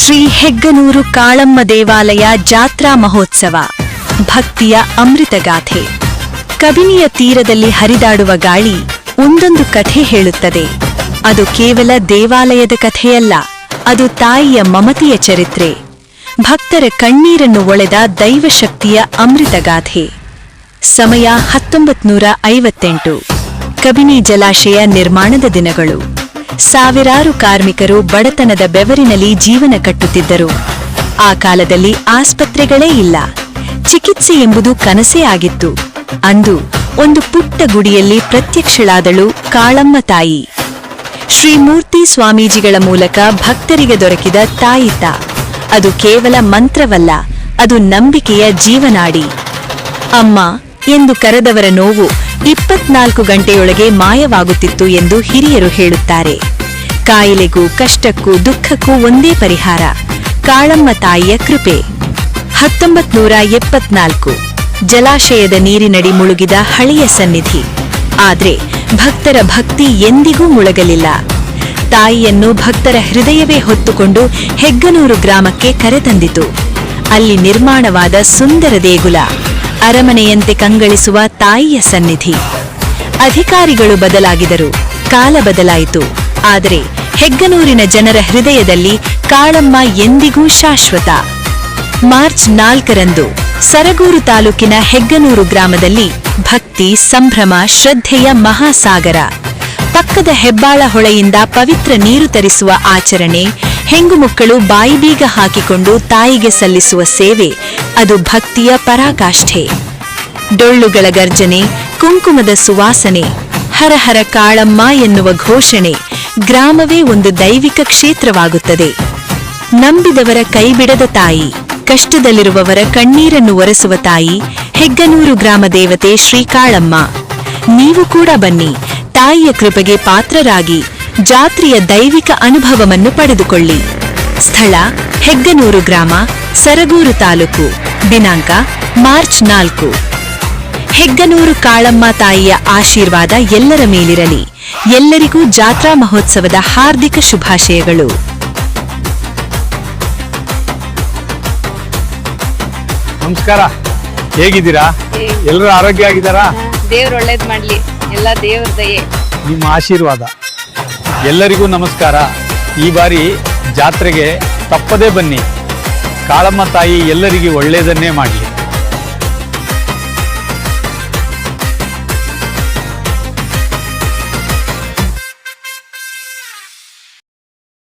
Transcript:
ಶ್ರೀ ಹೆಗ್ಗನೂರು ಕಾಳಮ್ಮ ದೇವಾಲಯ ಜಾತ್ರಾ ಮಹೋತ್ಸವ ಭಕ್ತಿಯ ಅಮೃತಗಾಥೆ. ಕಬಿನಿಯ ತೀರದಲ್ಲಿ ಹರಿದಾಡುವ ಗಾಳಿ ಒಂದೊಂದು ಕಥೆ ಹೇಳುತ್ತದೆ. ಅದು ಕೇವಲ ದೇವಾಲಯದ ಕಥೆಯಲ್ಲ, ಅದು ತಾಯಿಯ ಮಮತೆಯ ಚರಿತ್ರೆ, ಭಕ್ತರ ಕಣ್ಣೀರನ್ನು ಒಳೆದ ದೈವಶಕ್ತಿಯ ಅಮೃತಗಾಥೆ. ಸಮಯ 1958. ಕಬಿನಿ ಜಲಾಶಯ ನಿರ್ಮಾಣದ ದಿನಗಳು. ಸಾವಿರಾರು ಕಾರ್ಮಿಕರು ಬಡತನದ ಬೆವರಿನಲ್ಲಿ ಜೀವನ ಕಟ್ಟುತ್ತಿದ್ದರು. ಆ ಕಾಲದಲ್ಲಿ ಆಸ್ಪತ್ರೆಗಳೇ ಇಲ್ಲ, ಚಿಕಿತ್ಸೆ ಎಂಬುದು ಕನಸೇ ಆಗಿತ್ತು. ಅಂದು ಒಂದು ಪುಟ್ಟ ಗುಡಿಯಲ್ಲಿ ಪ್ರತ್ಯಕ್ಷಳಾದಳು ಕಾಳಮ್ಮ ತಾಯಿ. ಶ್ರೀಮೂರ್ತಿ ಸ್ವಾಮೀಜಿಗಳ ಮೂಲಕ ಭಕ್ತರಿಗೆ ದೊರಕಿದ ತಾಯಿತ. ಅದು ಕೇವಲ ಮಂತ್ರವಲ್ಲ, ಅದು ನಂಬಿಕೆಯ ಜೀವನಾಡಿ. ಅಮ್ಮ ಎಂದು ಕರೆದವರ ನೋವು 24 ಗಂಟೆಯೊಳಗೆ ಮಾಯವಾಗುತ್ತಿತ್ತು ಎಂದು ಹಿರಿಯರು ಹೇಳುತ್ತಾರೆ. ಕಾಯಿಲೆಗೂ ಕಷ್ಟಕ್ಕೂ ದುಃಖಕ್ಕೂ ಒಂದೇ ಪರಿಹಾರ, ಕಾಳಮ್ಮ ತಾಯಿಯ ಕೃಪೆ. 1974. ಜಲಾಶಯದ ನೀರಿನಡಿ ಮುಳುಗಿದ ಹಳೆಯ ಸನ್ನಿಧಿ. ಆದ್ರೆ ಭಕ್ತರ ಭಕ್ತಿ ಎಂದಿಗೂ ಮುಳುಗಲಿಲ್ಲ. ತಾಯಿಯನ್ನು ಭಕ್ತರ ಹೃದಯವೇ ಹೊತ್ತುಕೊಂಡು ಹೆಗ್ಗನೂರು ಗ್ರಾಮಕ್ಕೆ ಕರೆತಂದಿತು. ಅಲ್ಲಿ ನಿರ್ಮಾಣವಾದ ಸುಂದರ ದೇಗುಲ, ಅರಮನೆಯಂತೆ ಕಂಗಳಿಸುವ ತಾಯಿಯ ಸನ್ನಿಧಿ. ಅಧಿಕಾರಿಗಳು ಬದಲಾಗಿದರು, ಕಾಲ ಬದಲಾಯಿತು, ಆದರೆ ಹೆಗ್ಗನೂರಿನ ಜನರ ಹೃದಯದಲ್ಲಿ ಕಾಳಮ್ಮ ಎಂದಿಗೂ ಶಾಶ್ವತ. ಮಾರ್ಚ್ 4ರಂದು ಸರಗೂರು ತಾಲೂಕಿನ ಹೆಗ್ಗನೂರು ಗ್ರಾಮದಲ್ಲಿ ಭಕ್ತಿ, ಸಂಭ್ರಮ, ಶ್ರದ್ಧೆಯ ಮಹಾಸಾಗರ. ಪಕ್ಕದ ಹೆಬ್ಬಾಳ ಹೊಳೆಯಿಂದ ಪವಿತ್ರ ನೀರು ತರಿಸುವ ಆಚರಣೆ, ಹೆಂಗುಮಕ್ಕಳು ಬಾಯಿಬೀಗ ಹಾಕಿಕೊಂಡು ತಾಯಿಗೆ ಸಲ್ಲಿಸುವ ಸೇವೆ, ಅದು ಭಕ್ತಿಯ ಪರಾಕಾಷ್ಠೆ. ಡೊಳ್ಳುಗಳ ಗರ್ಜನೆ, ಕುಂಕುಮದ ಸುವಾಸನೆ, ಹರಹರ ಕಾಳಮ್ಮ ಎನ್ನುವ ಘೋಷಣೆ, ಗ್ರಾಮವೇ ಒಂದು ದೈವಿಕ ಕ್ಷೇತ್ರವಾಗುತ್ತದೆ. ನಂಬಿದವರ ಕೈಬಿಡದ ತಾಯಿ, ಕಷ್ಟದಲ್ಲಿರುವವರ ಕಣ್ಣೀರನ್ನು ಒರೆಸುವ ತಾಯಿ, ಹೆಗ್ಗನೂರು ಗ್ರಾಮ ದೇವತೆ ಶ್ರೀ ಕಾಳಮ್ಮ. ನೀವು ಕೂಡ ಬನ್ನಿ, ತಾಯಿಯ ಕೃಪೆಗೆ ಪಾತ್ರರಾಗಿ ಜಾತ್ರೆಯ ದೈವಿಕ ಅನುಭವವನ್ನು ಪಡೆದುಕೊಳ್ಳಿ. ಸ್ಥಳ: ಹೆಗ್ಗನೂರು ಗ್ರಾಮ, ಸರಗೂರು ತಾಲೂಕು. ದಿನಾಂಕ: ಮಾರ್ಚ್ 4. ಹೆಗ್ಗನೂರು ಕಾಳಮ್ಮ ತಾಯಿಯ ಆಶೀರ್ವಾದ ಎಲ್ಲರ ಮೇಲಿರಲಿ. ಎಲ್ಲರಿಗೂ ಜಾತ್ರಾ ಮಹೋತ್ಸವದ ಹಾರ್ದಿಕ ಶುಭಾಶಯಗಳು. ನಮಸ್ಕಾರ, ಹೇಗಿದ್ದೀರಾ? ಎಲ್ಲರೂ ಆರೋಗ್ಯ ಆಗಿದ್ದಾರಾ? ದೇವ್ರು ಒಳ್ಳೇದ್ ಮಾಡ್ಲಿ, ಎಲ್ಲ ದೇವ್ರ ದಯೆ, ನಿಮ್ಮ ಆಶೀರ್ವಾದ. ಎಲ್ಲರಿಗೂ ನಮಸ್ಕಾರ. ಈ ಬಾರಿ ಜಾತ್ರೆಗೆ ತಪ್ಪದೇ ಬನ್ನಿ. ಕಾಳಮ್ಮ ತಾಯಿ ಎಲ್ಲರಿಗೂ ಒಳ್ಳೆಯದನ್ನೇ ಮಾಡಲಿ.